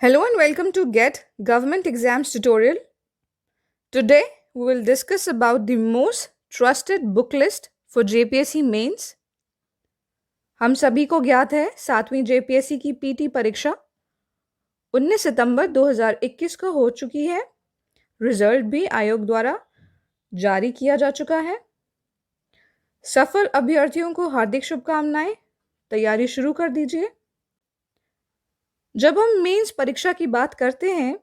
Hello and welcome to Get Government Exams tutorial. Today we will discuss about the most trusted book list for JPSC Mains. हम सभी को ज्ञात है 7वीं JPSC की PT परीक्षा 19 सितंबर 2021 को हो चुकी है। रिजल्ट भी आयोग द्वारा जारी किया जा चुका है। सफल अभ्यर्थियों को हार्दिक शुभकामनाएं। तैयारी शुरू कर दीजिए। जब हम मेंस परीक्षा की बात करते हैं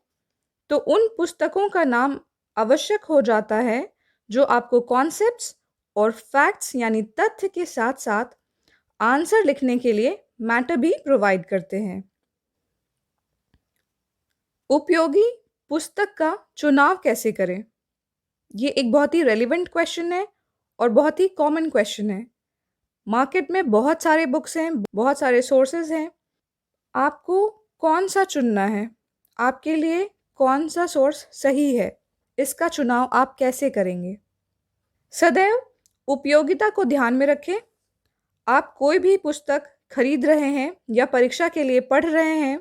तो उन पुस्तकों का नाम आवश्यक हो जाता है जो आपको कॉन्सेप्ट्स और फैक्ट्स यानी तथ्य के साथ साथ आंसर लिखने के लिए मैटर भी प्रोवाइड करते हैं। उपयोगी पुस्तक का चुनाव कैसे करें? ये एक बहुत ही रेलिवेंट क्वेश्चन है और बहुत ही कॉमन क्वेश्चन है। मार्केट में बहुत सारे बुक्स हैं, बहुत सारे सोर्सेज हैं। आपको कौन सा चुनना है? आपके लिए कौन सा सोर्स सही है? इसका चुनाव आप कैसे करेंगे? सदैव उपयोगिता को ध्यान में रखें। आप कोई भी पुस्तक खरीद रहे हैं या परीक्षा के लिए पढ़ रहे हैं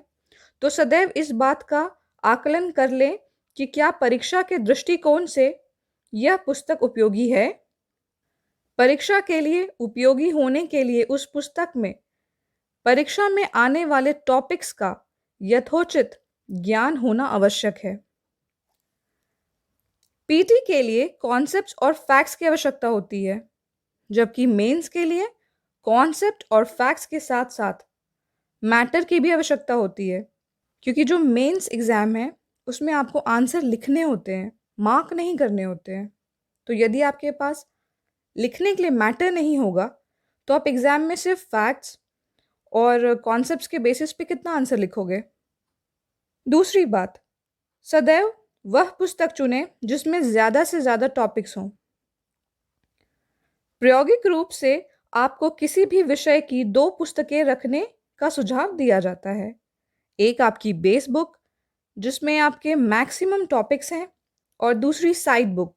तो सदैव इस बात का आकलन कर लें कि क्या परीक्षा के दृष्टिकोण से यह पुस्तक उपयोगी है। परीक्षा के लिए उपयोगी होने के लिए उस पुस्तक में परीक्षा में आने वाले टॉपिक्स का यथोचित ज्ञान होना आवश्यक है। पीटी के लिए कॉन्सेप्ट्स और फैक्ट्स की आवश्यकता होती है, जबकि मेंस के लिए कॉन्सेप्ट और फैक्ट्स के साथ साथ मैटर की भी आवश्यकता होती है, क्योंकि जो मेंस एग्ज़ाम है उसमें आपको आंसर लिखने होते हैं, मार्क नहीं करने होते हैं। तो यदि आपके पास लिखने के लिए मैटर नहीं होगा तो आप एग्ज़ाम में सिर्फ फैक्ट्स और कॉन्सेप्ट्स के बेसिस पे कितना आंसर लिखोगे। दूसरी बात, सदैव वह पुस्तक चुनें जिसमें ज़्यादा से ज़्यादा टॉपिक्स हों। प्रायोगिक रूप से आपको किसी भी विषय की 2 पुस्तकें रखने का सुझाव दिया जाता है। एक आपकी बेस बुक जिसमें आपके मैक्सिमम टॉपिक्स हैं और दूसरी साइड बुक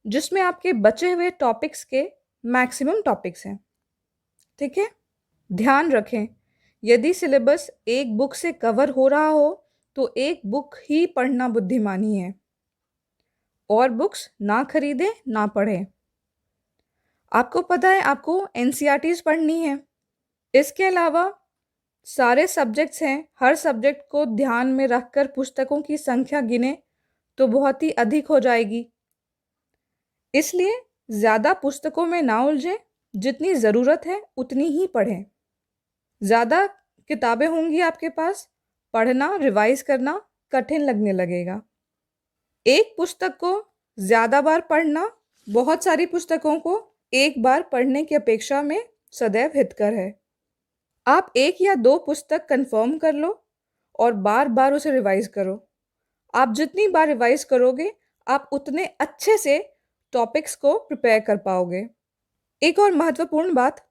जिसमें आपके बचे हुए टॉपिक्स के मैक्सिमम टॉपिक्स हैं। ठीक है? ध्यान रखें, यदि सिलेबस एक बुक से कवर हो रहा हो तो एक बुक ही पढ़ना बुद्धिमानी है और बुक्स ना खरीदें ना पढ़ें। आपको पता है आपको एनसीईआरटीज़ पढ़नी है। इसके अलावा सारे सब्जेक्ट्स हैं, हर सब्जेक्ट को ध्यान में रखकर पुस्तकों की संख्या गिने तो बहुत ही अधिक हो जाएगी। इसलिए ज़्यादा पुस्तकों में ना उलझें, जितनी ज़रूरत है उतनी ही पढ़ें। ज़्यादा किताबें होंगी आपके पास, पढ़ना रिवाइज करना कठिन लगने लगेगा। एक पुस्तक को ज़्यादा बार पढ़ना बहुत सारी पुस्तकों को एक बार पढ़ने की अपेक्षा में सदैव हितकर है। आप 1 या 2 पुस्तक कंफर्म कर लो और बार बार उसे रिवाइज करो। आप जितनी बार रिवाइज करोगे आप उतने अच्छे से टॉपिक्स को प्रिपेयर कर पाओगे। एक और महत्वपूर्ण बात,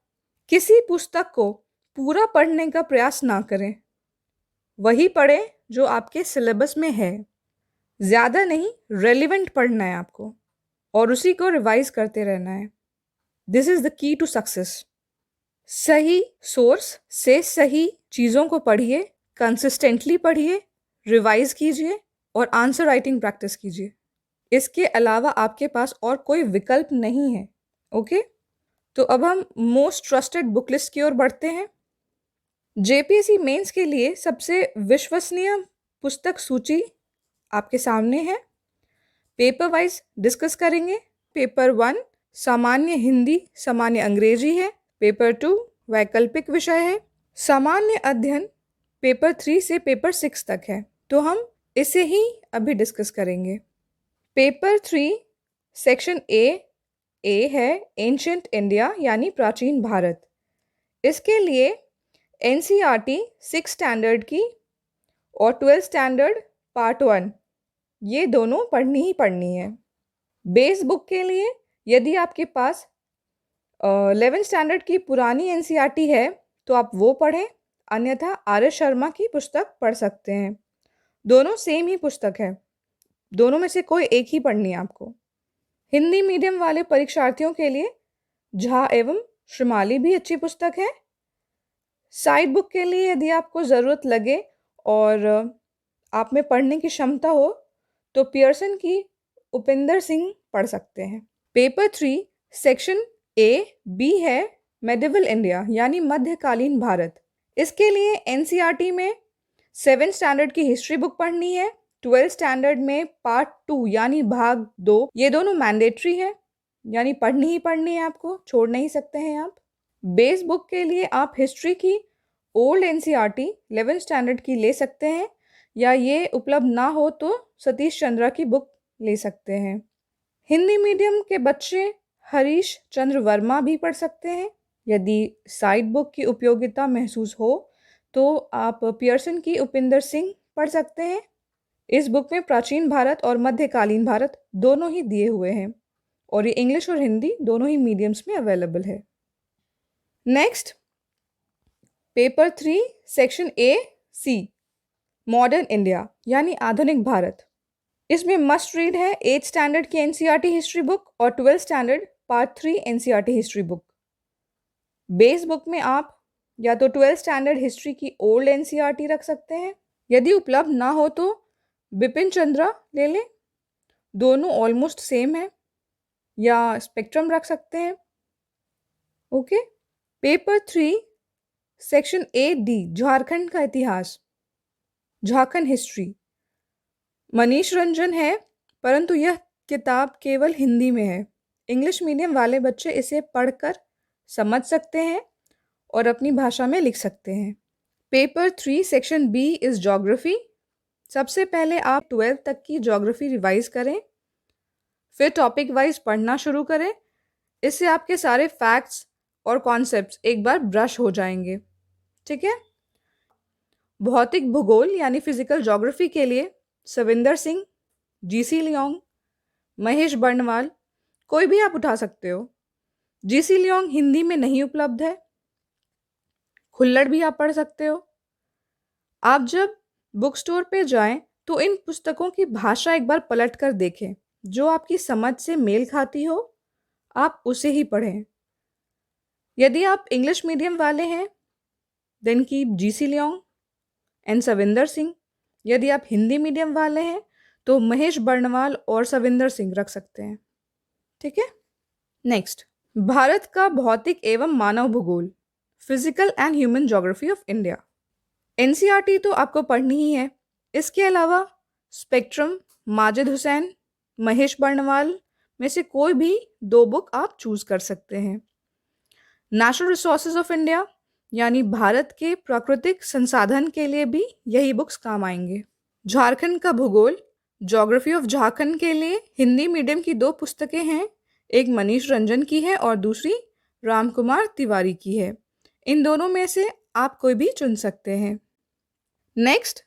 किसी पुस्तक को पूरा पढ़ने का प्रयास ना करें। वही पढ़ें जो आपके सिलेबस में है। ज़्यादा नहीं, रेलिवेंट पढ़ना है आपको और उसी को रिवाइज करते रहना है। This is the key to success. सही सोर्स से सही चीज़ों को पढ़िए, कंसिस्टेंटली पढ़िए, रिवाइज कीजिए और आंसर राइटिंग प्रैक्टिस कीजिए। इसके अलावा आपके पास और कोई विकल्प नहीं है। ओके? तो अब हम मोस्ट ट्रस्टेड बुक लिस्ट की ओर बढ़ते हैं। जेपीएससी मेंस के लिए सबसे विश्वसनीय पुस्तक सूची आपके सामने है। पेपर वाइज डिस्कस करेंगे। पेपर 1 सामान्य हिंदी सामान्य अंग्रेजी है। पेपर 2 वैकल्पिक विषय है। सामान्य अध्ययन पेपर 3 से पेपर 6 तक है, तो हम इसे ही अभी डिस्कस करेंगे। पेपर 3 सेक्शन ए है एंशिएंट इंडिया यानी प्राचीन भारत। इसके लिए एनसीईआरटी 6 स्टैंडर्ड की और 12 स्टैंडर्ड पार्ट 1 ये दोनों पढ़नी ही पढ़नी है। बेस बुक के लिए यदि आपके पास 11 स्टैंडर्ड की पुरानी एनसीईआरटी है तो आप वो पढ़ें, अन्यथा आर एस शर्मा की पुस्तक पढ़ सकते हैं। दोनों सेम ही पुस्तक है, दोनों में से कोई एक ही पढ़नी है आपको। हिंदी मीडियम वाले परीक्षार्थियों के लिए झा एवं श्रीमाली भी अच्छी पुस्तक है। साइड बुक के लिए यदि आपको ज़रूरत लगे और आप में पढ़ने की क्षमता हो तो पियर्सन की उपिंदर सिंह पढ़ सकते हैं। पेपर 3 सेक्शन ए बी है मेडिवल इंडिया यानी मध्यकालीन भारत। इसके लिए एनसीईआरटी में 7th स्टैंडर्ड की हिस्ट्री बुक पढ़नी है। 12th स्टैंडर्ड में पार्ट 2 यानी भाग 2, ये दोनों मैंडेटरी है, यानी पढ़नी ही पढ़नी है, आपको छोड़ नहीं सकते हैं आप। बेस बुक के लिए आप हिस्ट्री की ओल्ड एनसीईआरटी 11th स्टैंडर्ड की ले सकते हैं, या ये उपलब्ध ना हो तो सतीश चंद्रा की बुक ले सकते हैं। हिंदी मीडियम के बच्चे हरीश चंद्र वर्मा भी पढ़ सकते हैं। यदि साइड बुक की उपयोगिता महसूस हो तो आप पियर्सन की उपिंदर सिंह पढ़ सकते हैं। इस बुक में प्राचीन भारत और मध्यकालीन भारत दोनों ही दिए हुए हैं और ये इंग्लिश और हिंदी दोनों ही मीडियम्स में अवेलेबल है। Next, paper 3 section A C modern India यानी आधुनिक भारत। इसमें मस्ट रीड है 8th स्टैंडर्ड की एनसीईआरटी हिस्ट्री बुक और 12th standard part 3 NCERT history book. Base book में आप या तो 12th स्टैंडर्ड हिस्ट्री की ओल्ड एनसीईआरटी रख सकते हैं, यदि उपलब्ध ना हो तो बिपिन चंद्रा ले लें, दोनों ऑलमोस्ट सेम है, या स्पेक्ट्रम रख सकते हैं। Okay. Paper 3 section A D Jharkhand का इतिहास, झारखंड हिस्ट्री। मनीष रंजन है, परंतु यह किताब केवल हिंदी में है। इंग्लिश मीडियम वाले बच्चे इसे पढ़कर समझ सकते हैं और अपनी भाषा में लिख सकते हैं। Paper 3 section B is geography. सबसे पहले आप 12th तक की ज्योग्राफी रिवाइज करें, फिर टॉपिक वाइज पढ़ना शुरू करें। इससे आपके सारे फैक्ट्स और कॉन्सेप्ट्स एक बार ब्रश हो जाएंगे। ठीक है। भौतिक भूगोल यानी फिजिकल ज्योग्राफी के लिए सविंदर सिंह, जीसी लियोंग, महेश बर्णवाल, कोई भी आप उठा सकते हो। जीसी लियोंग हिंदी में नहीं उपलब्ध है, खुल्लड़ भी आप पढ़ सकते हो। आप जब बुक स्टोर पे जाएं तो इन पुस्तकों की भाषा एक बार पलट कर देखें, जो आपकी समझ से मेल खाती हो आप उसे ही पढ़ें। यदि आप इंग्लिश मीडियम वाले हैं then keep GC Leong and Savinder Singh. यदि आप हिंदी मीडियम वाले हैं तो महेश बर्णवाल और सविंदर सिंह रख सकते हैं। ठीक है। नेक्स्ट, भारत का भौतिक एवं मानव भूगोल, physical and human geography of India. NCERT तो आपको पढ़नी ही है। इसके अलावा स्पेक्ट्रम, माजिद हुसैन, महेश बर्णवाल में से कोई भी 2 बुक आप चूज कर सकते हैं। नेचुरल रिसोर्सेज ऑफ इंडिया यानी भारत के प्राकृतिक संसाधन के लिए भी यही बुक्स काम आएंगे। झारखंड का भूगोल, ज्योग्राफी ऑफ झारखंड के लिए हिंदी मीडियम की 2 पुस्तकें हैं, एक मनीष रंजन की है और दूसरी रामकुमार तिवारी की है। इन दोनों में से आप कोई भी चुन सकते हैं। नेक्स्ट,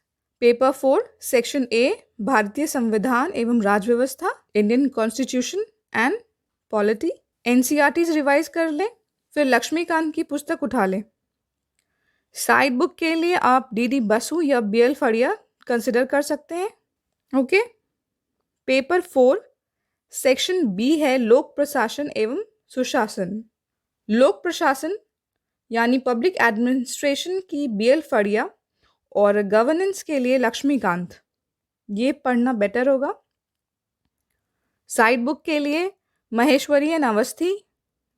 पेपर 4 सेक्शन ए भारतीय संविधान एवं राज्य व्यवस्था, Indian constitution and polity. NCERTs revise कर लें, फिर लक्ष्मीकांत की पुस्तक उठा लें। साइड बुक के लिए आप डीडी बसु या बीएल फड़िया कंसिडर कर सकते हैं। ओके। पेपर 4 सेक्शन बी है लोक प्रशासन एवं सुशासन। लोक प्रशासन यानी पब्लिक एडमिनिस्ट्रेशन की बीएल फड़िया और गवर्नेंस के लिए लक्ष्मीकांत, ये पढ़ना बेटर होगा। साइड बुक के लिए महेश्वरी एंड अवस्थी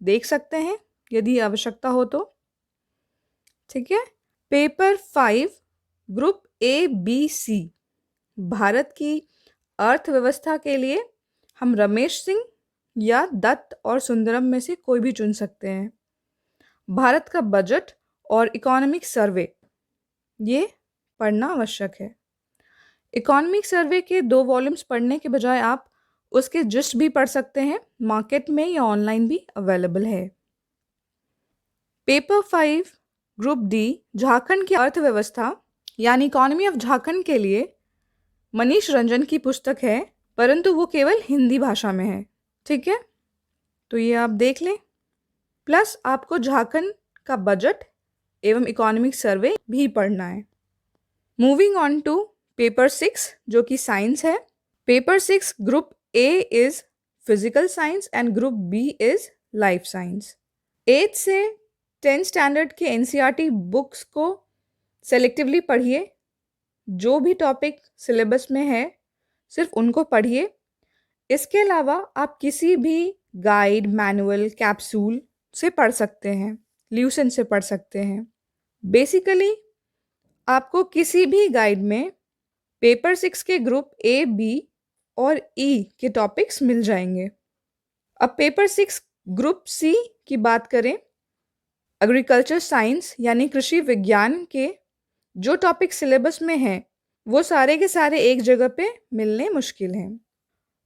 देख सकते हैं यदि आवश्यकता हो तो। ठीक है। Paper 5 group A B C, Bharat की अर्थव्यवस्था के लिए हम रमेश सिंह या दत्त और सुंदरम में से कोई भी चुन सकते हैं। भारत का बजट और इकोनॉमिक सर्वे, ये पढ़ना आवश्यक है। इकोनॉमिक सर्वे के 2 वॉल्यूम्स पढ़ने के बजाय आप उसके जिस्ट भी पढ़ सकते हैं, मार्केट में या ऑनलाइन भी अवेलेबल है। पेपर 5 ग्रुप डी झारखंड की अर्थव्यवस्था यानी इकोनॉमी ऑफ झारखंड के लिए मनीष रंजन की पुस्तक है, परंतु वो केवल हिंदी भाषा में है। ठीक है, तो ये आप देख लें। प्लस आपको झारखंड का बजट एवं इकोनॉमिक सर्वे भी पढ़ना है। मूविंग ऑन टू पेपर 6 जो कि साइंस है। Paper 6 group A is physical science and group B is life science. 8th से 10th स्टैंडर्ड के एनसीईआरटी बुक्स को सेलेक्टिवली पढ़िए, जो भी टॉपिक सिलेबस में है सिर्फ उनको पढ़िए। इसके अलावा आप किसी भी गाइड, मैनुअल, कैप्सूल से पढ़ सकते हैं, ल्यूसेंट से पढ़ सकते हैं। बेसिकली आपको किसी भी गाइड में पेपर 6 के ग्रुप ए, बी और ई के टॉपिक्स मिल जाएंगे। अब पेपर 6 ग्रुप सी की बात करें, एग्रीकल्चर साइंस यानी कृषि विज्ञान के जो टॉपिक सिलेबस में हैं वो सारे के सारे एक जगह पे मिलने मुश्किल हैं।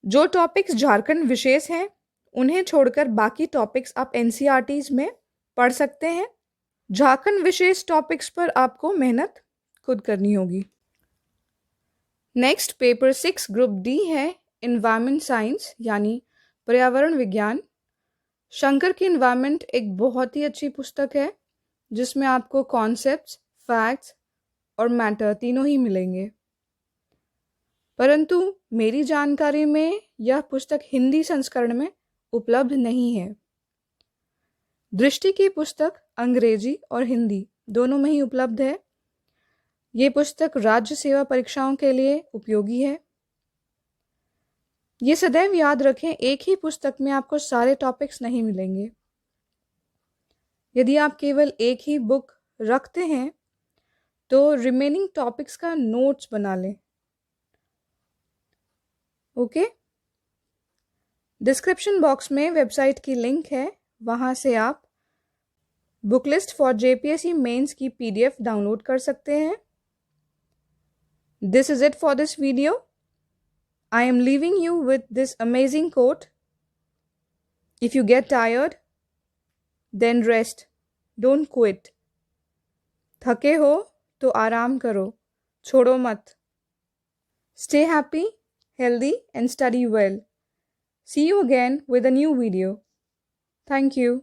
जो टॉपिक्स झारखंड विशेष हैं उन्हें छोड़कर बाकी टॉपिक्स आप एनसीईआरटीज में पढ़ सकते हैं। झारखंड विशेष टॉपिक्स पर आपको मेहनत खुद करनी होगी। नेक्स्ट पेपर 6 ग्रुप डी है इन्वायरमेंट साइंस यानी पर्यावरण विज्ञान। शंकर की इन्वायरमेंट एक बहुत ही अच्छी पुस्तक है जिसमें आपको कॉन्सेप्ट्स, फैक्ट्स और मैटर तीनों ही मिलेंगे। परंतु मेरी जानकारी में यह पुस्तक हिंदी संस्करण में उपलब्ध नहीं है। दृष्टि की पुस्तक अंग्रेजी और हिंदी दोनों में ही उपलब्ध है। ये पुस्तक राज्य सेवा परीक्षाओं के लिए उपयोगी है। ये सदैव याद रखें, एक ही पुस्तक में आपको सारे टॉपिक्स नहीं मिलेंगे। यदि आप केवल एक ही बुक रखते हैं तो रिमेनिंग टॉपिक्स का नोट्स बना लें। ओके, डिस्क्रिप्शन बॉक्स में वेबसाइट की लिंक है, वहाँ से आप book list for JPSC mains की पीडीएफ डाउनलोड कर सकते हैं। This is it for this video. I am leaving you with this amazing quote. If you get tired, then rest. Don't quit. थके हो तो आराम करो, छोड़ो मत। Stay happy, healthy and study well. See you again with a new video. Thank you.